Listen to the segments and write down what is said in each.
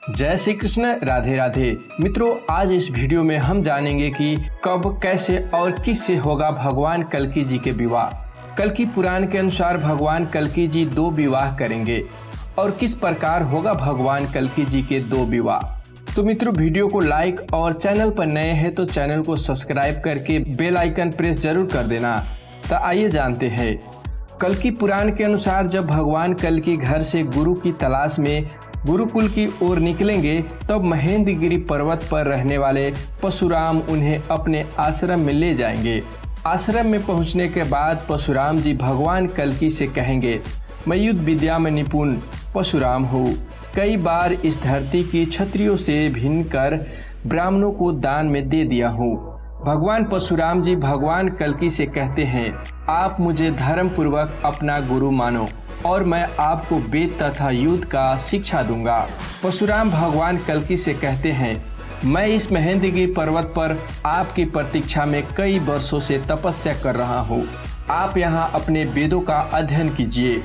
जय श्री कृष्ण, राधे राधे। मित्रों, आज इस वीडियो में हम जानेंगे कि कब, कैसे और किससे होगा भगवान कल्कि जी के विवाह। कल्कि पुराण के अनुसार भगवान कल्कि जी 2 विवाह करेंगे और किस प्रकार होगा भगवान कल्कि जी के 2 विवाह। तो मित्रों, वीडियो को लाइक और चैनल पर नए हैं तो चैनल को सब्सक्राइब करके बेल आइकन प्रेस जरूर कर देना। तो आइए जानते हैं। कल्कि पुराण के अनुसार जब भगवान कल्कि घर से गुरु की तलाश में गुरुकुल की ओर निकलेंगे तब महेंद्रगिरी पर्वत पर रहने वाले परशुराम उन्हें अपने आश्रम में ले जाएंगे। आश्रम में पहुंचने के बाद परशुराम जी भगवान कल्कि से कहेंगे, मैं युद्ध विद्या में निपुण परशुराम हूँ। कई बार इस धरती की क्षत्रियों से भिन्न कर ब्राह्मणों को दान में दे दिया हूँ। भगवान परशुराम जी भगवान कल्कि से कहते हैं, आप मुझे धर्म पूर्वक अपना गुरु मानो और मैं आपको वेद तथा युद्ध का शिक्षा दूंगा। परशुराम भगवान कल्कि से कहते हैं, मैं इस महेंद्रगिरी पर्वत पर आपकी प्रतीक्षा में कई वर्षों से तपस्या कर रहा हूँ। आप यहाँ अपने वेदों का अध्ययन कीजिए।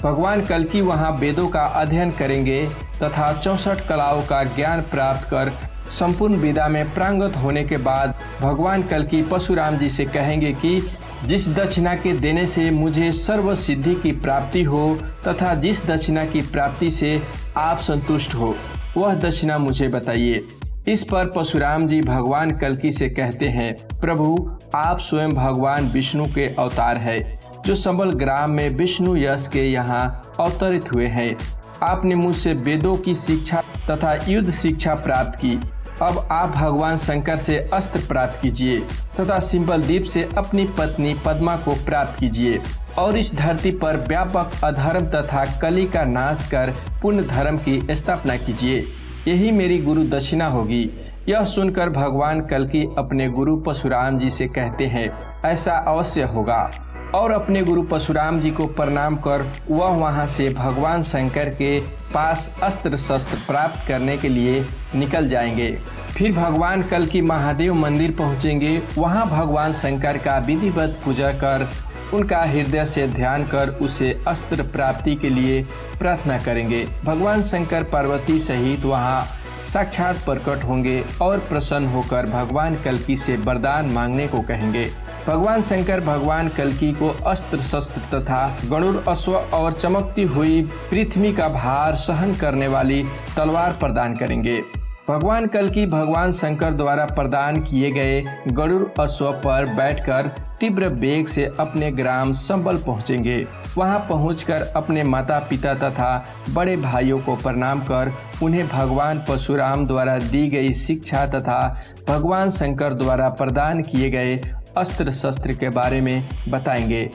भगवान कल्कि वहाँ वेदों का अध्ययन करेंगे तथा 64 कलाओं का ज्ञान प्राप्त कर संपूर्ण विद्या में प्रांगत होने के बाद भगवान कल्कि परशुराम जी से कहेंगे कि जिस दक्षिणा के देने से मुझे सर्व सिद्धि की प्राप्ति हो तथा जिस दक्षिणा की प्राप्ति से आप संतुष्ट हो वह दक्षिणा मुझे बताइए। इस पर परशुराम जी भगवान कल्कि से कहते हैं, प्रभु आप स्वयं भगवान विष्णु के अवतार है जो संबल ग्राम में विष्णु यश के यहाँ अवतरित हुए हैं। आपने मुझसे वेदों की शिक्षा तथा युद्ध शिक्षा प्राप्त की। अब आप भगवान शंकर से अस्त्र प्राप्त कीजिए तथा सिंबल द्वीप से अपनी पत्नी पद्मा को प्राप्त कीजिए और इस धरती पर व्यापक अधर्म तथा कली का नाश कर पुण्य धर्म की स्थापना कीजिए। यही मेरी गुरु दक्षिणा होगी। यह सुनकर भगवान कल्कि अपने गुरु परशुराम जी से कहते हैं, ऐसा अवश्य होगा। और अपने गुरु परशुराम जी को प्रणाम कर वह वहां से भगवान शंकर के पास अस्त्र शस्त्र प्राप्त करने के लिए निकल जाएंगे। फिर भगवान कल्कि महादेव मंदिर पहुंचेंगे। वहां भगवान शंकर का विधिवत पूजा कर उनका हृदय से ध्यान कर उसे अस्त्र प्राप्ति के लिए प्रार्थना करेंगे। भगवान शंकर पार्वती सहित वहां साक्षात प्रकट होंगे और प्रसन्न होकर भगवान कल्कि से वरदान मांगने को कहेंगे। भगवान शंकर भगवान कल्कि को अस्त्र शस्त्र तथा गरुड़ अश्व और चमकती हुई पृथ्वी का भार सहन करने वाली तलवार प्रदान करेंगे। भगवान कल्कि भगवान शंकर द्वारा प्रदान किए गए गरुड़ अश्व पर बैठकर तीव्र वेग से अपने ग्राम संबल पहुंचेंगे। वहां पहुंचकर अपने माता पिता तथा बड़े भाइयों को प्रणाम कर उन्हें भगवान परशुराम द्वारा दी गई शिक्षा तथा भगवान शंकर द्वारा प्रदान किए गए अस्त्र शस्त्र के बारे में बताएंगे।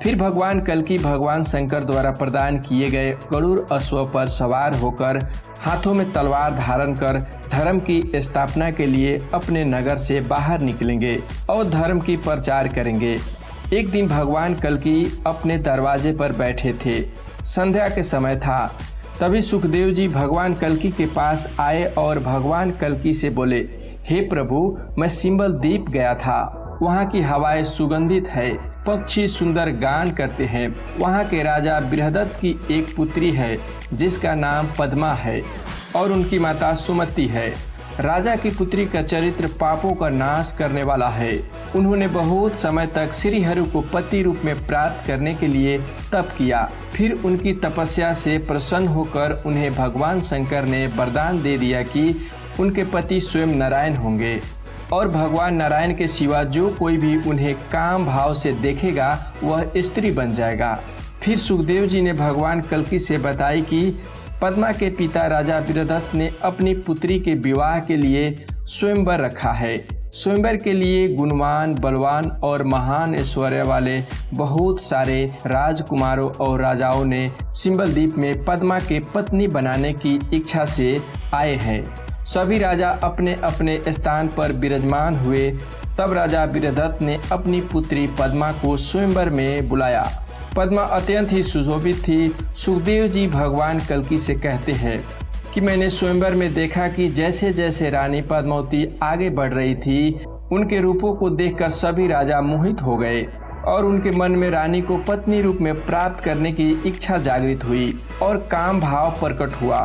फिर भगवान कल्कि भगवान शंकर द्वारा प्रदान किए गए गरुड़ अश्व पर सवार होकर हाथों में तलवार धारण कर धर्म की स्थापना के लिए अपने नगर से बाहर निकलेंगे और धर्म की प्रचार करेंगे। एक दिन भगवान कल्कि अपने दरवाजे पर बैठे थे। संध्या के समय था। तभी सुखदेव जी भगवान कल्कि के पास आए और भगवान कल्कि से बोले, हे प्रभु, मैं सिंबल द्वीप गया था। वहाँ की हवाएं सुगंधित है, पक्षी सुंदर गान करते हैं। वहाँ के राजा बृहदत्त की एक पुत्री है जिसका नाम पद्मा है और उनकी माता सुमति है। राजा की पुत्री का चरित्र पापों का नाश करने वाला है। उन्होंने बहुत समय तक श्री हरि को पति रूप में प्राप्त करने के लिए तप किया। फिर उनकी तपस्या से प्रसन्न होकर उन्हें भगवान शंकर ने वरदान दे दिया कि उनके पति स्वयं नारायण होंगे और भगवान नारायण के सिवा जो कोई भी उन्हें काम भाव से देखेगा वह स्त्री बन जाएगा। फिर सुखदेव जी ने भगवान कल्कि से बताई कि पद्मा के पिता राजा बृहदत्त ने अपनी पुत्री के विवाह के लिए स्वयंवर रखा है। स्वयंवर के लिए गुणवान, बलवान और महान ऐश्वर्य वाले बहुत सारे राजकुमारों और राजाओं ने सिंबल द्वीप में पद्मा के पत्नी बनाने की इच्छा से आए हैं। सभी राजा अपने अपने स्थान पर विराजमान हुए। तब राजा बृहदत्त ने अपनी पुत्री पद्मा को स्वयंवर में बुलाया। पद्मा अत्यंत ही सुशोभित थी। सुखदेव जी भगवान कल्कि से कहते हैं कि मैंने स्वयंवर में देखा कि जैसे जैसे रानी पद्मावती आगे बढ़ रही थी, उनके रूपों को देखकर सभी राजा मोहित हो गए और उनके मन में रानी को पत्नी रूप में प्राप्त करने की इच्छा जागृत हुई और काम भाव प्रकट हुआ।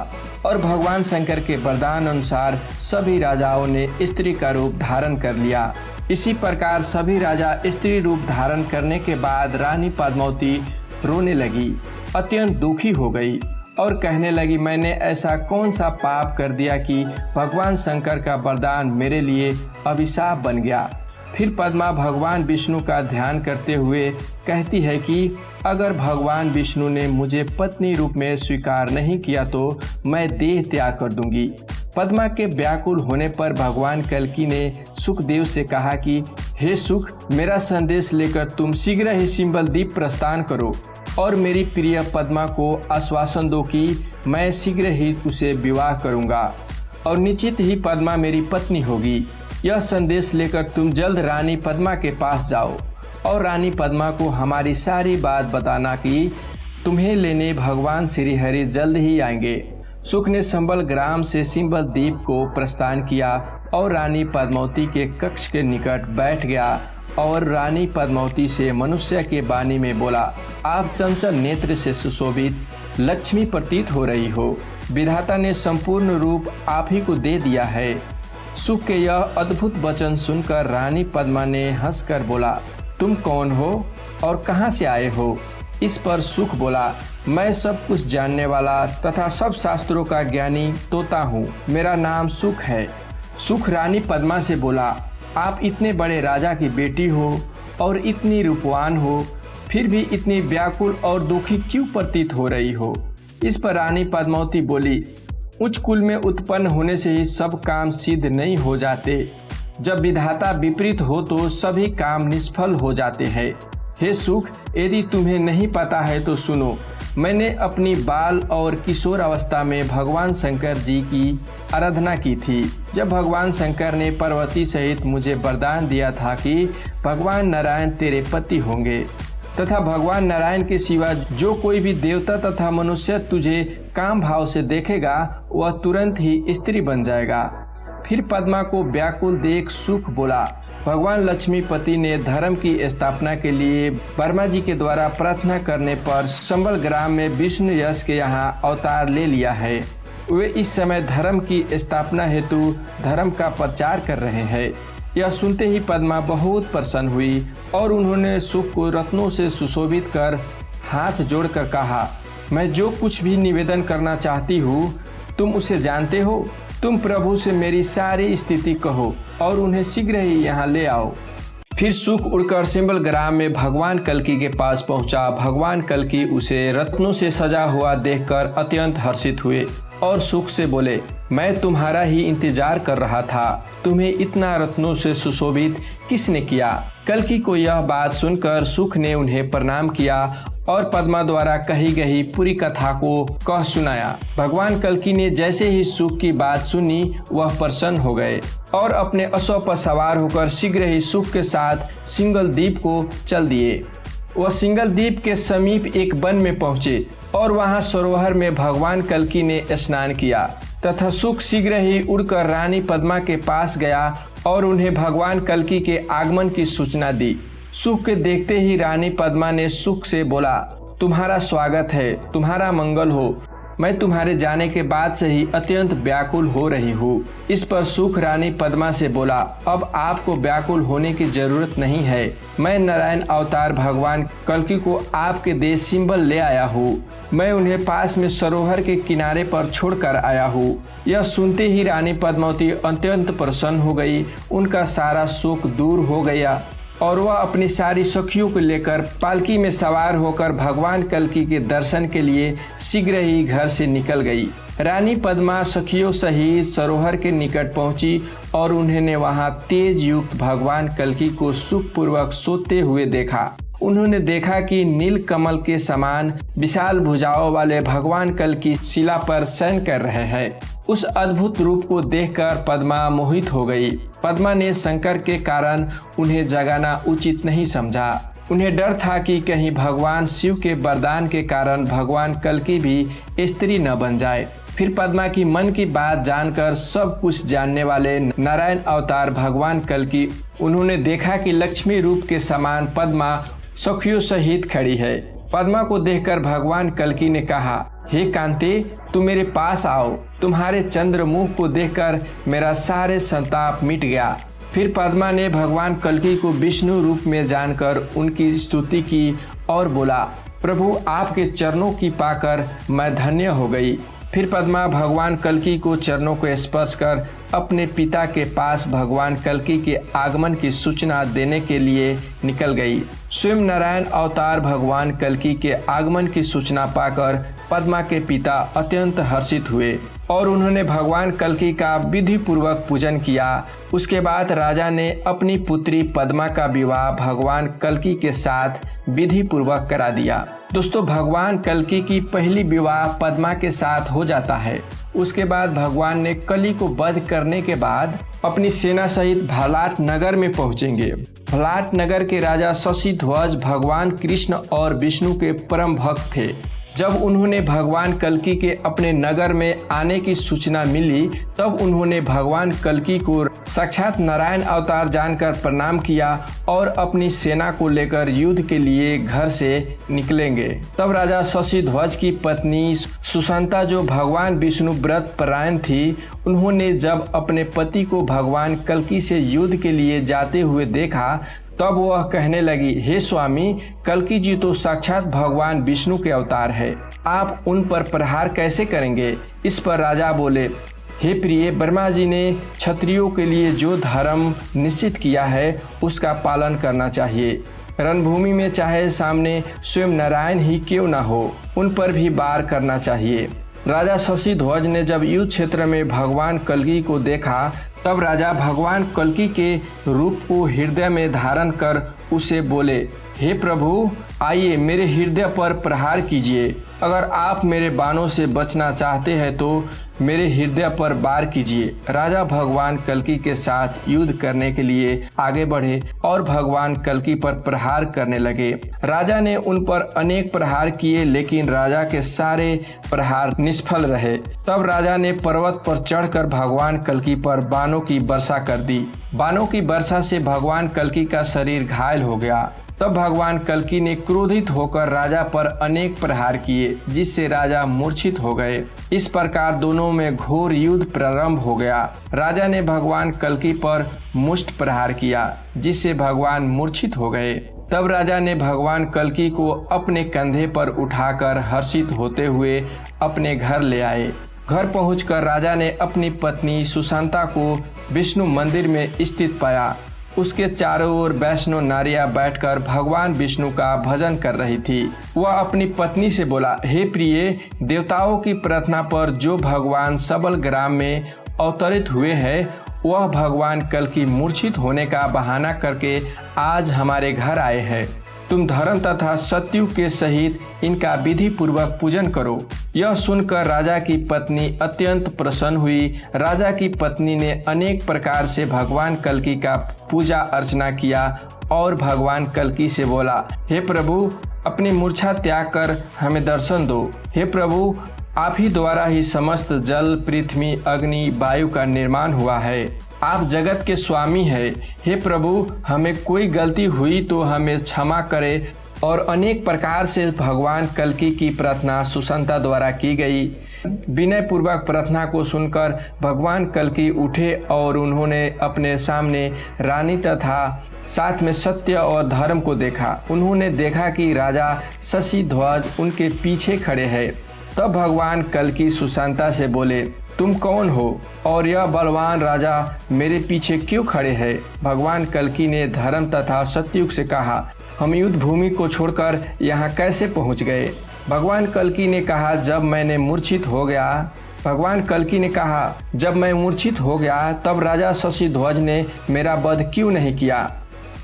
और भगवान शंकर के वरदान अनुसार सभी राजाओं ने स्त्री का रूप धारण कर लिया। इसी प्रकार सभी राजा स्त्री रूप धारण करने के बाद रानी पद्मावती रोने लगी, अत्यंत दुखी हो गई और कहने लगी, मैंने ऐसा कौन सा पाप कर दिया कि भगवान शंकर का वरदान मेरे लिए अभिशाप बन गया। फिर पद्मा भगवान विष्णु का ध्यान करते हुए कहती है कि अगर भगवान विष्णु ने मुझे पत्नी रूप में स्वीकार नहीं किया तो मैं देह त्याग कर दूंगी। पद्मा के व्याकुल होने पर भगवान कल्कि ने सुखदेव से कहा कि हे सुख, मेरा संदेश लेकर तुम शीघ्र ही सिंबल द्वीप प्रस्थान करो और मेरी प्रिय पद्मा को आश्वासन दो कि मैं शीघ्र ही उसे विवाह करूंगा और निश्चित ही पद्मा मेरी पत्नी होगी। यह संदेश लेकर तुम जल्द रानी पद्मा के पास जाओ और रानी पद्मा को हमारी सारी बात बताना कि तुम्हें लेने भगवान श्री हरि जल्द ही आएंगे। सुख ने संबल ग्राम से सिंबल द्वीप को प्रस्थान किया और रानी पद्मावती के कक्ष के निकट बैठ गया और रानी पद्मावती से मनुष्य के वाणी में बोला, आप चंचल नेत्र से सुशोभित लक्ष्मी प्रतीत हो रही हो। विधाता ने संपूर्ण रूप आप ही को दे दिया है। सुख के यह अद्भुत वचन सुनकर रानी पद्मा ने हंसकर बोला, तुम कौन हो और कहाँ से आए हो? इस पर सुख बोला, मैं सब कुछ जानने वाला तथा सब शास्त्रों का ज्ञानी तोता हूँ, मेरा नाम सुख है। सुख रानी पद्मा से बोला, आप इतने बड़े राजा की बेटी हो और इतनी रूपवान हो, फिर भी इतनी व्याकुल और दुखी क्यों प्रतीत हो रही हो? इस पर रानी पद्मावती बोली, उच्च कुल में उत्पन्न होने से ही सब काम सिद्ध नहीं हो जाते। जब विधाता विपरीत हो तो सभी काम निष्फल हो जाते हैं। हे सुख, यदि तुम्हें नहीं पता है तो सुनो। मैंने अपनी बाल और किशोर अवस्था में भगवान शंकर जी की आराधना की थी। जब भगवान शंकर ने पार्वती सहित मुझे वरदान दिया था कि भगवान नारायण तेरे पति होंगे तथा भगवान नारायण के सिवा जो कोई भी देवता तथा मनुष्य तुझे काम भाव से देखेगा वह तुरंत ही स्त्री बन जाएगा। फिर पद्मा को व्याकुल देख सुख बोला, भगवान लक्ष्मीपति ने धर्म की स्थापना के लिए ब्रह्मा जी के द्वारा प्रार्थना करने पर संबल ग्राम में विष्णु यश के यहाँ अवतार ले लिया है। वे इस समय धर्म की स्थापना हेतु धर्म का प्रचार कर रहे हैं। यह सुनते ही पद्मा बहुत प्रसन्न हुई और उन्होंने सुख को रत्नों से सुशोभित कर हाथ जोड़कर कहा, मैं जो कुछ भी निवेदन करना चाहती हूँ तुम उसे जानते हो। तुम प्रभु से मेरी सारी स्थिति कहो और उन्हें शीघ्र ही यहाँ ले आओ। फिर सुख उड़कर सिंबल ग्राम में भगवान कल्कि के पास पहुंचा। भगवान कल्कि उसे रत्नों से सजा हुआ देखकर अत्यंत हर्षित हुए और सुख से बोले, मैं तुम्हारा ही इंतजार कर रहा था। तुम्हें इतना रत्नों से सुशोभित किसने किया? कल्कि को यह बात सुनकर सुख ने उन्हें प्रणाम किया और पद्मा द्वारा कही गई पूरी कथा को कह सुनाया। भगवान कल्कि ने जैसे ही सुख की बात सुनी वह प्रसन्न हो गए और अपने अश्व पर सवार होकर शीघ्र ही सुख के साथ सिंगल द्वीप को चल दिए। वह सिंगल द्वीप के समीप एक वन में पहुंचे और वहां सरोवर में भगवान कल्कि ने स्नान किया तथा सुख शीघ्र ही उड़कर रानी पद्मा के पास गया और उन्हें भगवान कल्कि के आगमन की सूचना दी। सुख के देखते ही रानी पद्मा ने सुख से बोला, तुम्हारा स्वागत है, तुम्हारा मंगल हो। मैं तुम्हारे जाने के बाद से ही अत्यंत व्याकुल हो रही हूँ। इस पर सुख रानी पद्मा से बोला, अब आपको व्याकुल होने की जरूरत नहीं है। मैं नारायण अवतार भगवान कल्कि को आपके देश सिंबल ले आया हूँ। मैं उन्हें पास में सरोवर के किनारे पर छोड़कर आया हूँ। यह सुनते ही रानी पद्मावती अत्यंत प्रसन्न हो गई। उनका सारा शोक दूर हो गया और वह अपनी सारी सखियों को लेकर पालकी में सवार होकर भगवान कल्कि के दर्शन के लिए शीघ्र ही घर से निकल गई। रानी पद्मा सखियों सहित सरोवर के निकट पहुंची और उन्होंने वहां तेज युक्त भगवान कल्कि को सुखपूर्वक सोते हुए देखा। उन्होंने देखा कि नील कमल के समान विशाल भुजाओं वाले भगवान कल्कि शिला पर शयन कर रहे हैं। उस अद्भुत रूप को देखकर पद्मा मोहित हो गई। पद्मा ने शंकर के कारण उन्हें जगाना उचित नहीं समझा। उन्हें डर था कि कहीं भगवान शिव के वरदान के कारण भगवान कल्कि भी स्त्री न बन जाए। फिर पद्मा की मन की बात जानकर सब कुछ जानने वाले नारायण अवतार भगवान कल्कि उन्होंने देखा कि लक्ष्मी रूप के समान पद्मा सखियों सहित खड़ी है। पद्मा को देखकर भगवान कल्कि ने कहा, हे कांते, तुम मेरे पास आओ। तुम्हारे चंद्रमुख को देखकर मेरा सारे संताप मिट गया। फिर पद्मा ने भगवान कल्की को विष्णु रूप में जानकर उनकी स्तुति की और बोला, प्रभु आपके चरणों की पाकर मैं धन्य हो गई। फिर पद्मा भगवान कल्की को चरणों को स्पर्श कर अपने पिता के पास भगवान कल्की के आगमन की सूचना देने के लिए निकल गई। स्वयं नारायण अवतार भगवान कल्की के आगमन की सूचना पाकर पद्मा के पिता अत्यंत हर्षित हुए और उन्होंने भगवान कल्की का विधि पूर्वक पूजन किया। उसके बाद राजा ने अपनी पुत्री पद्मा का विवाह भगवान कल्की के साथ विधि पूर्वक करा दिया। दोस्तों, भगवान कल्की की पहली विवाह पद्मा के साथ हो जाता है। उसके बाद भगवान ने कली को वध करने के बाद अपनी सेना सहित भलाट नगर में पहुंचेंगे। भलाट नगर के राजा शशिध्वज भगवान कृष्ण और विष्णु के परम भक्त थे। जब उन्होंने भगवान कल्की के अपने नगर में आने की सूचना मिली, तब उन्होंने भगवान कल्की को साक्षात नारायण अवतार जानकर प्रणाम किया और अपनी सेना को लेकर युद्ध के लिए घर से निकलेंगे। तब राजा शशिध्वज की पत्नी सुशंता, जो भगवान विष्णु व्रत परायण थी, उन्होंने जब अपने पति को भगवान कल्की से युद्ध के लिए जाते हुए देखा, तब वह कहने लगी, हे स्वामी, कल्की जी तो साक्षात भगवान विष्णु के अवतार है, आप उन पर प्रहार कैसे करेंगे? इस पर राजा बोले, हे प्रिय, ब्रह्मा जी ने क्षत्रियों के लिए जो धर्म निश्चित किया है उसका पालन करना चाहिए। रणभूमि में चाहे सामने स्वयं नारायण ही क्यों न हो, उन पर भी वार करना चाहिए। राजा शशिध्वज ने जब युद्ध क्षेत्र में भगवान कल्की को देखा, तब राजा भगवान कल्की के रूप को हृदय में धारण कर उसे बोले, हे प्रभु, आइए मेरे हृदय पर प्रहार कीजिए। अगर आप मेरे बाणों से बचना चाहते हैं तो मेरे हृदय पर वार कीजिए। राजा भगवान कल्की के साथ युद्ध करने के लिए आगे बढ़े और भगवान कल्की पर प्रहार करने लगे। राजा ने उन पर अनेक प्रहार किए, लेकिन राजा के सारे प्रहार निष्फल रहे। तब राजा ने पर्वत पर चढ़कर भगवान कल्की पर बाणों की वर्षा कर दी। बाणों की वर्षा से भगवान कल्की का शरीर घायल हो गया। तब भगवान कल्की ने क्रोधित होकर राजा पर अनेक प्रहार किए, जिससे राजा मूर्छित हो गए। इस प्रकार दोनों में घोर युद्ध प्रारंभ हो गया। राजा ने भगवान कल्की पर मुष्ट प्रहार किया, जिससे भगवान मूर्छित हो गए। तब राजा ने भगवान कल्की को अपने कंधे पर उठाकर हर्षित होते हुए अपने घर ले आए। घर पहुंचकर राजा ने अपनी पत्नी सुशंता को विष्णु मंदिर में स्थित पाया। उसके चारों ओर वैष्णव नारियां बैठकर भगवान विष्णु का भजन कर रही थी। वह अपनी पत्नी से बोला, हे प्रिय, देवताओं की प्रार्थना पर जो भगवान सबल ग्राम में अवतरित हुए हैं, वह भगवान कल्की मूर्छित होने का बहाना करके आज हमारे घर आए हैं। तुम धर्म तथा सत्युग के सहित इनका विधि पूर्वक पूजन करो। यह सुनकर राजा की पत्नी अत्यंत प्रसन्न हुई। राजा की पत्नी ने अनेक प्रकार से भगवान कल्की का पूजा अर्चना किया और भगवान कल्की से बोला, हे प्रभु, अपनी मूर्छा त्याग कर हमें दर्शन दो। हे प्रभु, आप ही द्वारा ही समस्त जल, पृथ्वी, अग्नि, वायु का निर्माण हुआ है। आप जगत के स्वामी हैं। हे प्रभु, हमें कोई गलती हुई तो हमें क्षमा करें। और अनेक प्रकार से भगवान कल्की की प्रार्थना सुशंता द्वारा की गई। विनय पूर्वक प्रार्थना को सुनकर भगवान कल्की उठे और उन्होंने अपने सामने रानी तथा साथ में सत्य और धर्म को देखा। उन्होंने देखा कि राजा शशिध्वज उनके पीछे खड़े हैं। तब भगवान कल्की सुशंता से बोले, तुम कौन हो और यह बलवान राजा मेरे पीछे क्यों खड़े हैं? भगवान कल्की ने धर्म तथा सत्युग से कहा, हम युद्ध भूमि को छोड़कर यहाँ कैसे पहुँच गए? भगवान कल्की ने कहा, जब मैं मूर्छित हो गया तब राजा शशिध्वज ने मेरा वध क्यों नहीं किया?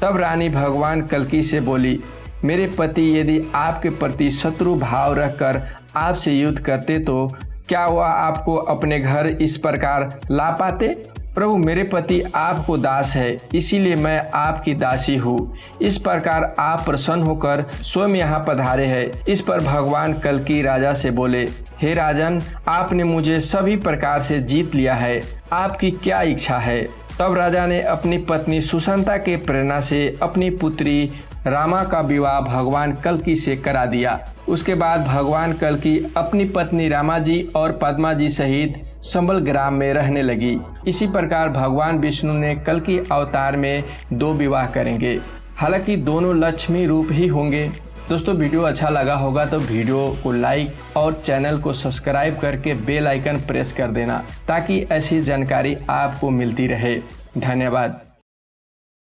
तब रानी भगवान कल्की से बोली, मेरे पति यदि आपके प्रति शत्रु भाव रखकर आपसे युद्ध करते तो क्या वह आपको अपने घर इस प्रकार ला पाते? प्रभु, मेरे पति आपको दास है, इसीलिए मैं आपकी दासी हूँ। इस प्रकार आप प्रसन्न होकर स्वयं यहाँ पधारे हैं। इस पर भगवान कल्की राजा से बोले, हे राजन, आपने मुझे सभी प्रकार से जीत लिया है, आपकी क्या इच्छा है? तब राजा ने अपनी पत्नी सुशंता के प्रेरणा से अपनी पुत्री रामा का विवाह भगवान कल्कि से करा दिया। उसके बाद भगवान कल्कि अपनी पत्नी रामा जी और पद्मा जी सहित संबल ग्राम में रहने लगी। इसी प्रकार भगवान विष्णु ने कल्कि अवतार में 2 विवाह करेंगे। हालांकि दोनों लक्ष्मी रूप ही होंगे। दोस्तों वीडियो अच्छा लगा होगा तो वीडियो को लाइक और चैनल को सब्सक्राइब करके बेल आइकन प्रेस कर देना ताकि ऐसी जानकारी आपको मिलती रहे। धन्यवाद।